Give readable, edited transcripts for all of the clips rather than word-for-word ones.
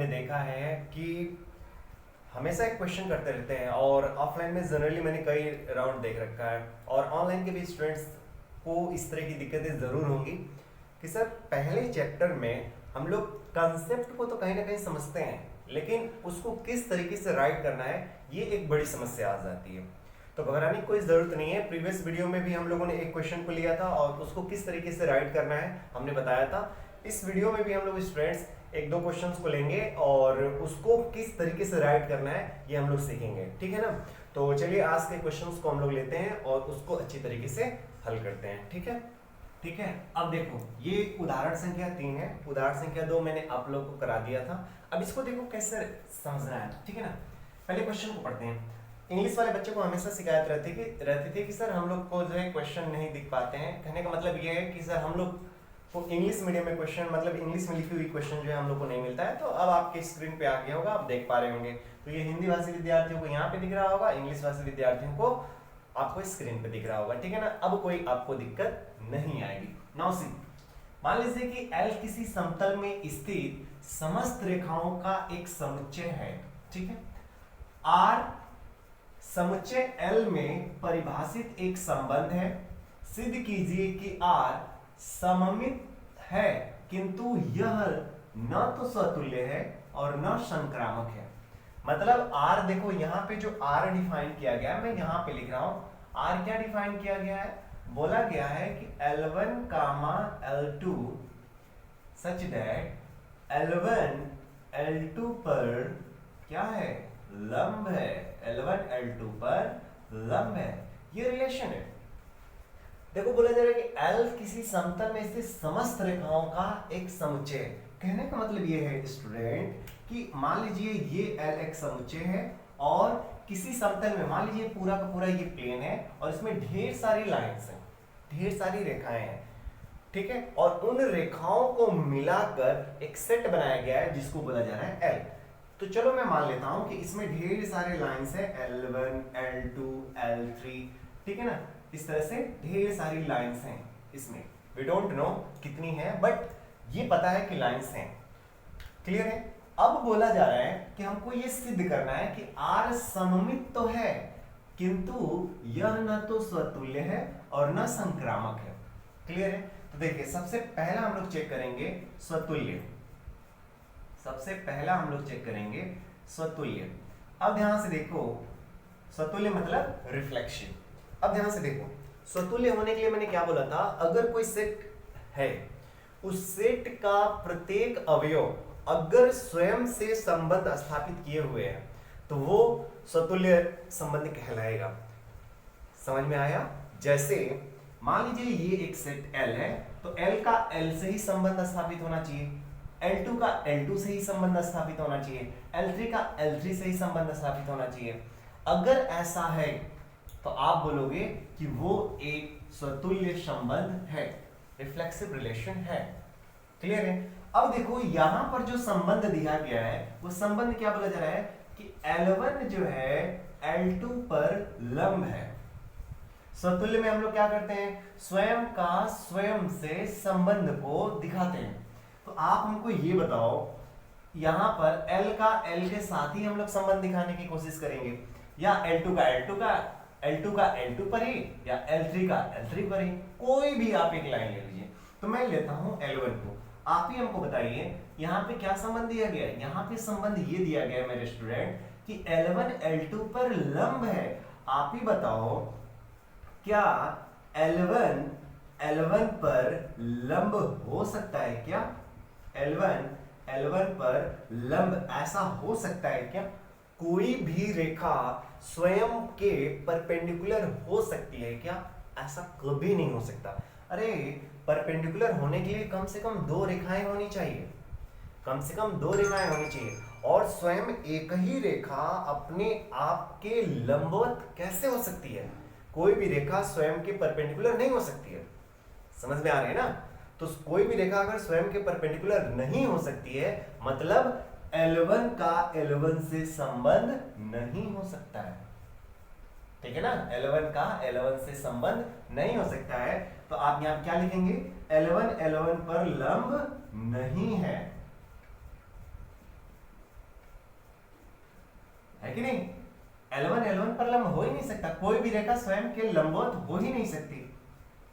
हमने देखा है कि हमेशा एक क्वेश्चन करते रहते हैं, और ऑफलाइन में जनरली मैंने कई राउंड देख रखा है, और ऑनलाइन के भी स्टूडेंट्स को इस तरह की दिक्कतें ज़रूर होंगी कि सर पहले चैप्टर में हम लोग कंसेप्ट को तो कहीं ना कहीं समझते हैं, लेकिन उसको किस तरीके से राइट करना है ये एक बड़ी समस्या आ जाती है। तो घबराने की कोई ज़रूरत नहीं है। प्रीवियस वीडियो में भी हम लोगों ने एक क्वेश्चन को लिया था और उसको किस तरीके से राइट करना है हमने बताया था। इस वीडियो में भी हम लोग स्टूडेंट्स एक दो क्वेश्चंस को लेंगे और उसको किस तरीके से राइट करना है ये हम लोग सीखेंगे, ठीक है ना। तो चलिए आज के क्वेश्चंस को हम लोग लेते हैं और उसको अच्छी तरीके से हल करते हैं, ठीक है। ठीक है, अब देखो ये उदाहरण संख्या 3 है, उदाहरण संख्या 2 मैंने आप लोग को करा दिया था। अब इसको देखो कैसे समझना है, ठीक है ना। पहले क्वेश्चन को पढ़ते हैं। इंग्लिश वाले बच्चे को हमेशा शिकायत रहती थी कि सर हम लोग को जो है क्वेश्चन नहीं दिख पाते हैं। कहने का मतलब ये है कि सर हम लोग को इंग्लिश मीडियम में क्वेश्चन, मतलब इंग्लिश में लिखी हुई क्वेश्चन जो है हम लोग को नहीं मिलता है। तो अब आपके स्क्रीन पे आ गया होगा, आप देख पा रहे होंगे। तो ये हिंदी भाषी विद्यार्थियों को यहाँ पे दिख रहा होगा, इंग्लिश भाषी विद्यार्थियों को आपको स्क्रीन पे दिख रहा होगा, ठीक है ना। अब कोई आपको दिक्कत नहीं आएगी। नाउ सी, मान लीजिए कि L किसी समतल में स्थित समस्त रेखाओं का एक समुच्चय है, ठीक है। R समुच्चय L में परिभाषित एक संबंध है। सिद्ध कीजिए कि R सममित है, किंतु यह न तो स्वतुल्य है और न संक्रामक है। मतलब R देखो यहाँ पे जो R डिफाइन किया गया है, मैं यहाँ पे लिख रहा हूं। R क्या डिफाइन किया गया है? बोला गया है कि L1, L2 such that L1 L2 पर क्या है? लंब है। L1 L2 पर लंब है, ये रिलेशन है। देखो बोला जा रहा है कि L किसी समतल में स्थित समस्त रेखाओं का एक समुच्चय है। कहने का मतलब ये है स्टूडेंट कि मान लीजिए ये L एक समुच्चय है और किसी समतल में मान लीजिए पूरा का पूरा ये प्लेन है और इसमें ढेर सारी लाइंस हैं, ढेर सारी रेखाएं हैं, ठीक है। और उन रेखाओं को मिलाकर एक सेट बनाया गया है जिसको बोला जा रहा है L। तो चलो मैं मान लेता हूं कि इसमें ढेर सारे लाइंस है, L1 L2 L3, ठीक है ना। इस तरह से ढेर सारी लाइंस हैं इसमें। वी डोंट नो कितनी है, बट ये पता है कि लाइंस हैं। क्लियर है। अब बोला जा रहा है कि हमको ये सिद्ध करना है कि R सममित तो है, किंतु यह न तो स्वतुल्य है और न संक्रामक है। क्लियर है। तो देखिए सबसे पहला हम लोग चेक करेंगे स्वतुल्य। सबसे पहला हम लोग चेक करेंगे स्वतुल्य। अब ध्यान से देखो, स्वतुल्य मतलब रिफ्लेक्शन। अब ध्यान से देखो, स्वतुल्य होने के लिए मैंने क्या बोला था? अगर कोई सेट है, उस सेट का प्रत्येक अवयव अगर स्वयं से संबंध स्थापित किए हुए हैं तो वो स्वतुल्य संबंध कहलाएगा। समझ में आया? जैसे मान लीजिए ये एक सेट L है, तो L का L से ही संबंध स्थापित होना चाहिए, L2 का L2 से ही संबंध स्थापित होना चाहिए, L3 का L3 से ही संबंध स्थापित होना चाहिए। अगर ऐसा है तो आप बोलोगे कि वो एक स्वतुल्य संबंध है, रिफ्लेक्सिव रिलेशन है। क्लियर है। अब देखो यहां पर जो संबंध दिया गया है वो संबंध क्या बोला जा रहा है कि L1 जो है L2 पर लंब है। स्वतुल्य में हम लोग क्या करते हैं? स्वयं का स्वयं से संबंध को दिखाते हैं। तो आप हमको ये बताओ, यहां पर L का L के साथ ही हम लोग संबंध दिखाने की कोशिश करेंगे, या L2 का L2 पर ही, या L3 का L3 पर ही। कोई भी आप एक लाइन ले लीजिए। तो मैं लेता हूं L1 को, आप ही हमको बताइए यहाँ पे क्या संबंध दिया गया है? यहाँ पे संबंध ये दिया गया है मेरे स्टूडेंट कि L1 L2 पर लंब है। आप ही बताओ क्या L1 L1 पर लंब हो सकता है क्या? L1 L1 पर लंब ऐसा हो सकता है क्या? कोई भी रेखा स्वयं के परपेंडिकुलर हो सकती है क्या? ऐसा कभी नहीं हो सकता। अरे परपेंडिकुलर होने के लिए कम से कम दो रेखाएं होनी चाहिए, कम से कम दो रेखाएं होनी चाहिए। और स्वयं एक ही रेखा अपने आप के लंबवत कैसे हो सकती है? कोई भी रेखा स्वयं के परपेंडिकुलर नहीं हो सकती है। समझ में आ रही है ना? तो कोई भी रेखा अगर स्वयं के परपेंडिकुलर नहीं हो सकती है, मतलब L1 का L1 से संबंध नहीं हो सकता है। ठीक है ना? L1 का L1 से संबंध नहीं हो सकता है। तो आप यहां क्या लिखेंगे? L1 L1 पर लंब नहीं है। है कि नहीं? L1 L1 पर लंब हो ही नहीं सकता, कोई भी रेखा स्वयं के लंबवत हो ही नहीं सकती।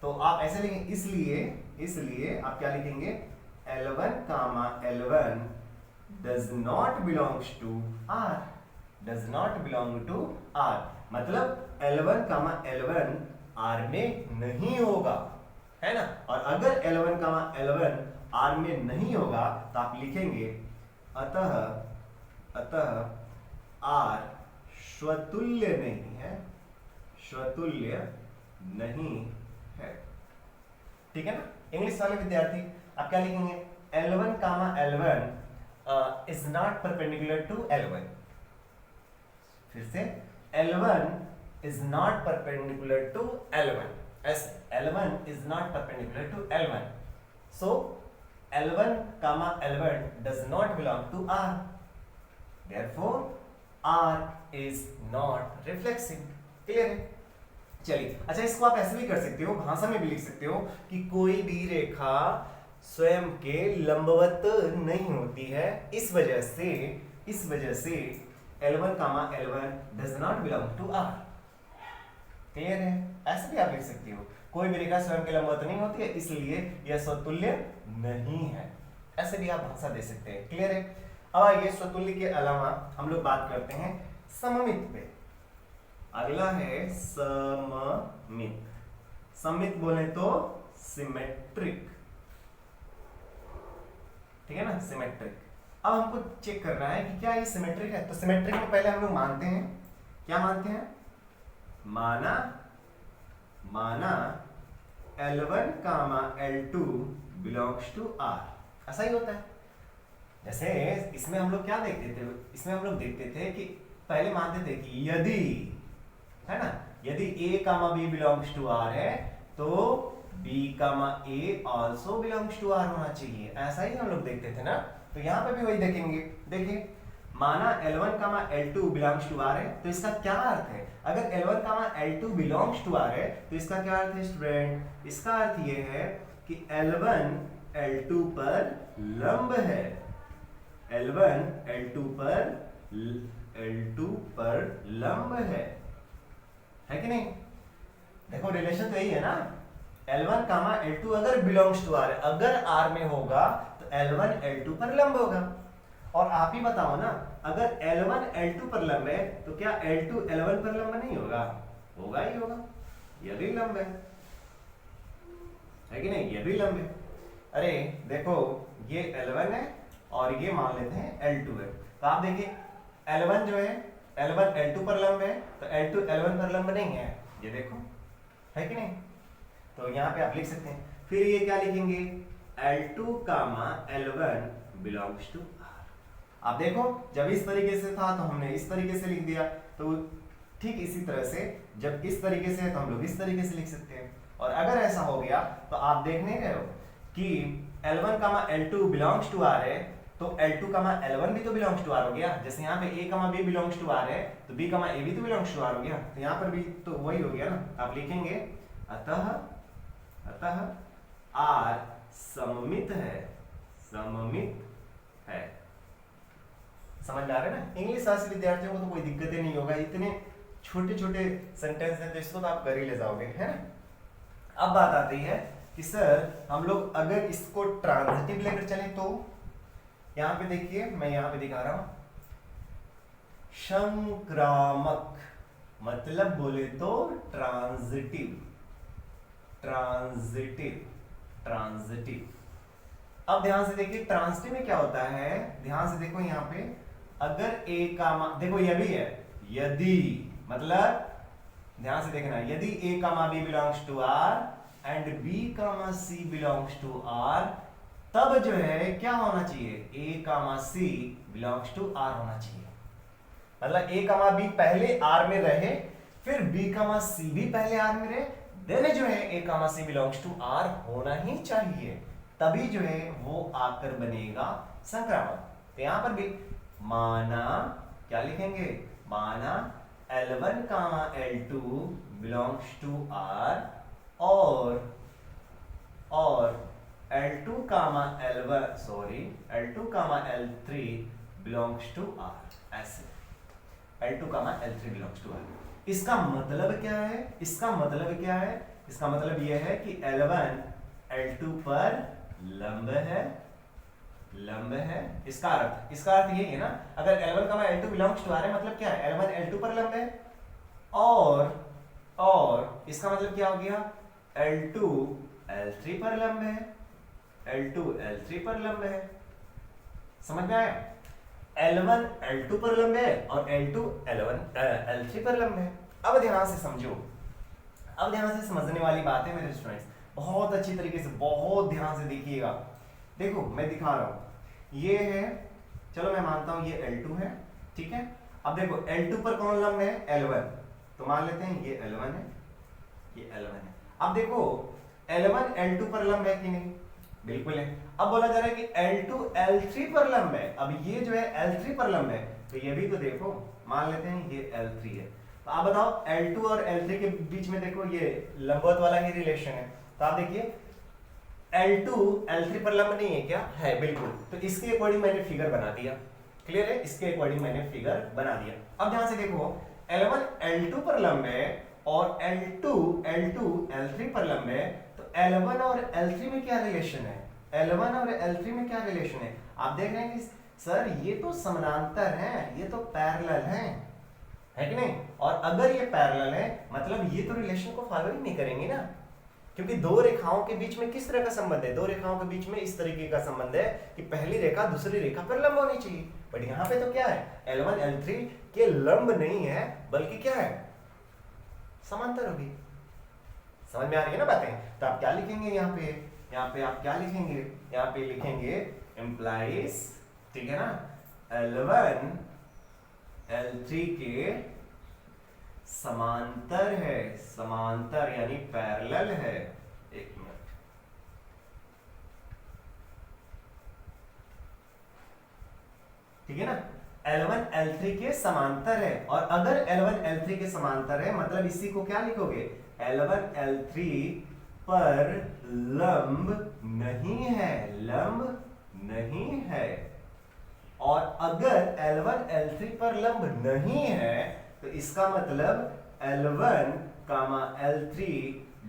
तो आप ऐसे लिखेंगे, इसलिए आप क्या लिखेंगे, L1 comma L1 does not belongs to R, does not belong to R, मतलब L1 कामा L1 R में नहीं होगा, है ना? और अगर L1 कामा L1 R में नहीं होगा तो आप लिखेंगे अतः R स्वतुल्य नहीं है, स्वतुल्य नहीं है। ठीक है ना? इंग्लिश वाले विद्यार्थी आप क्या लिखेंगे, L1 comma L1 is not perpendicular to L1। फिर से L1 is not perpendicular to L1, ऐसे L1 is not perpendicular to L1, so L1 comma L1 does not belong to R, therefore R is not reflexive। Clear है? चलिए, अच्छा इसको आप ऐसे भी कर सकते हो, भाषा में भी लिख सकते हो कि कोई भी रेखा स्वयं के लंबवत नहीं होती है, इस वजह से L1 comma L1 does not belong to R। Clear है? ऐसे भी आप लिख सकते हो, कोई भी रेखा स्वयं के लंबवत नहीं होती है, इसलिए यह स्वतुल्य नहीं है। ऐसे भी आप भाषा दे सकते हैं। क्लियर है? अब आइए स्वतुल्य के अलावा हम लोग बात करते हैं सममित पे। अगला है सममित। सममित बोले तो सिमेट्रिक, ठीक है ना? सिमेट्रिक। अब हमको चेक करना है कि क्या ये सिमेट्रिक है। तो सिमेट्रिक में पहले हम लोग मानते हैं, क्या मानते हैं, माना L1 comma L2 belongs to R। ऐसा ही होता है। जैसे इसमें हम लोग क्या देखते थे, इसमें हम लोग देखते थे कि पहले मानते थे कि यदि, है ना, यदि A comma B belongs to R है तो B comma A also belongs to R होना चाहिए। ऐसा ही हम लोग देखते थे ना। तो यहाँ पे भी वही देखेंगे। देखिए, माना L1 comma L2 belongs to R है तो इसका क्या अर्थ है, अगर L1 comma L2 belongs to R है तो इसका क्या अर्थ है स्टूडेंट, इसका अर्थ ये है कि L1 L2 पर लंब है, L1 L2 पर लंब है कि नहीं? देखो रिलेशन तो यही है ना, L1 कामा L2 अगर बिलोंग्स टू R है, अगर R में होगा तो L1 L2 पर लंब होगा। और आप ही बताओ ना, अगर L1 L2 पर लंब है तो क्या L2 L1 पर लंब नहीं होगा? होगा ही होगा, यह भी लंब है कि नहीं? यह भी लंब है। अरे देखो, ये L1 है और ये मान लेते हैं L2 है। तो आप देखिए L1 जो है, L1 L2 पर लंब है तो L2 L1 पर लंब नहीं है, ये देखो, है कि नहीं? तो यहाँ पे आप लिख सकते हैं। फिर ये क्या लिखेंगे, L2 comma L1 belongs to R। आप देखो, जब इस तरीके से था तो हमने इस तरीके से लिख दिया, तो ठीक इसी तरह से जब इस तरीके से है तो हम लोग इस तरीके से लिख सकते हैं। और अगर ऐसा हो गया तो आप देखने गए हो कि L1 comma L2 belongs to R है तो L2 कामा L1 भी तो बिलोंग्स टू R हो गया। जैसे यहाँ पे A comma B belongs to R है तो B कामा A भी तो बिलोंग्स टू R हो गया, तो यहाँ पर भी तो वही हो गया ना। आप लिखेंगे अतः R सममित है। समझ में आ रहा है ना? इंग्लिश शास्त्री विद्यार्थियों को तो कोई दिक्कत ही नहीं होगा, इतने छोटे छोटे सेंटेंस हैं तो इसको तो आप कर ही ले जाओगे, है ना? अब बात आती है कि सर हम लोग अगर इसको ट्रांजिटिव लेकर चलें तो यहाँ पे देखिए, मैं यहाँ पे दिखा रहा हूं, संक्रामक मतलब बोले तो ट्रांजिटिव। अब ध्यान से देखिए ट्रांजिटिव में क्या होता है, ध्यान से देखो यहाँ पे, अगर A कामा, देखो यह भी है, यदि मतलब ध्यान से देखना, यदि A comma B belongs to R and B comma C belongs to R, तब जो है क्या होना चाहिए, A comma C belongs to R होना चाहिए। मतलब A कामा B पहले R में रहे, फिर B कामा C भी पहले R में रहे, देन जो है A comma C belongs to R होना ही चाहिए, तभी जो है वो आकर बनेगा संक्रामक। तो यहां पर भी माना क्या लिखेंगे, माना L1 comma L2 belongs to R और L2 comma L3 belongs to R, ऐसे। L2 comma L3 belongs to R। इसका मतलब क्या है? इसका मतलब क्या है? इसका मतलब यह है कि L1 L2 पर लंब है, लंब है। इसका अर्थ यही है ना, अगर L1 comma L2 belongs to R है मतलब क्या है? L1 L2 पर लंब है और इसका मतलब क्या हो गया? L2 L3 पर लंब है, L2 L3 पर लंब है। समझ में आया? L1 L2 पर लंब है और L2 L3 पर लंब है। अब ध्यान से समझो, अब ध्यान से समझने वाली बात है मेरे स्टूडेंट्स, बहुत अच्छी तरीके से बहुत ध्यान से देखिएगा। देखो मैं दिखा रहा हूं, ये है, चलो मैं मानता हूं ये L2 है, ठीक है। अब देखो L2 पर कौन लंब है? L1, तो मान लेते हैं ये L1 है, ये L1 है। अब देखो L1 L2 पर लंब है कि नहीं? बिल्कुल है। अब बोला जा रहा है कि L2 L3 पर लंब है। अब ये जो है L3 पर लंब है, तो ये भी तो देखो, मान लेते हैं ये L3 है। तो आप बताओ L2 और L3 के बीच में देखो ये लंबवत वाला ही रिलेशन है। तो आप देखिए L2 L3 पर लंब नहीं है क्या? है, बिल्कुल। तो इसके अकॉर्डिंग मैंने फिगर बना दिया। क्लियर है? इसके अकॉर्डिंग मैंने फिगर बना दिया। अब ध्यान से देखो, L1 L2 पर लंब है और L2 L3 पर लंब है, तो L1 और L3 में क्या रिलेशन है? L1 और L3 में क्या रिलेशन है? आप देख रहे हैं कि सर ये तो समानांतर हैं, ये तो पैरेलल हैं, है कि नहीं? और अगर ये पैरेलल है मतलब ये तो रिलेशन को फॉलो ही नहीं करेंगे ना, क्योंकि दो रेखाओं के बीच में किस तरह का संबंध है? दो रेखाओं के बीच में इस तरीके का संबंध है कि पहली रेखा दूसरी रेखा पर लंब होनी चाहिए। बट यहाँ पे तो क्या है? L1 L3 के लंब नहीं है बल्कि क्या है? समांतर होगी। समझ में आ रही है ना बातें? तो आप क्या लिखेंगे यहाँ पे? यहाँ पे आप क्या लिखेंगे? यहाँ पे लिखेंगे इम्प्लाइज, ठीक है ना, L1 L3 के समांतर है, समांतर यानी पैरेलल है। एक मिनट, ठीक है ना, L1 L3 के समांतर है। और अगर L1 L3 के समांतर है मतलब इसी को क्या लिखोगे? L1 L3 पर लंब नहीं है, लंब नहीं है। और अगर L1 L3 पर लंब नहीं है तो इसका मतलब L1 comma L3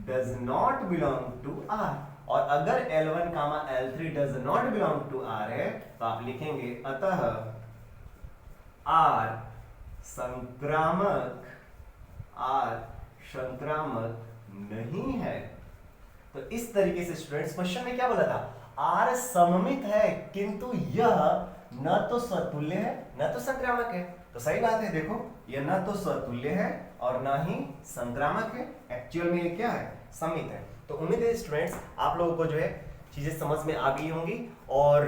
does not belong to R। और अगर L1 comma L3 does not belong to R है तो आप लिखेंगे अतः R संक्रामक, R संक्रामक नहीं है। तो इस तरीके से स्टूडेंट्स क्वेश्चन में क्या बोला था? R सममित है किंतु यह न तो स्वतुल्य है न तो संक्रामक है। तो सही बात है, देखो यह न तो स्वतुल्य है और न ही संक्रामक है, एक्चुअल में ये क्या है? सममित है। तो उम्मीद है स्टूडेंट्स आप लोगों को जो है चीजें समझ में आ गई होंगी। और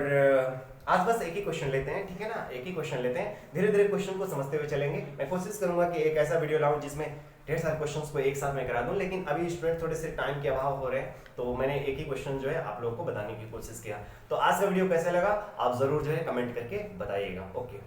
आज बस एक ही क्वेश्चन लेते हैं, ठीक है ना, एक ही क्वेश्चन लेते हैं, धीरे धीरे क्वेश्चन को समझते हुए चलेंगे। मैं कोशिश करूंगा कि एक ऐसा वीडियो लाऊं जिसमें ढेर सारे क्वेश्चंस को एक साथ में करा दूं, लेकिन अभी स्टूडेंट थोड़े से टाइम के अभाव हो रहे हैं तो मैंने एक ही क्वेश्चन जो है आप लोगों को बताने की कोशिश किया। तो आज का वीडियो कैसा लगा आप जरूर जो है कमेंट करके बताइएगा। ओके।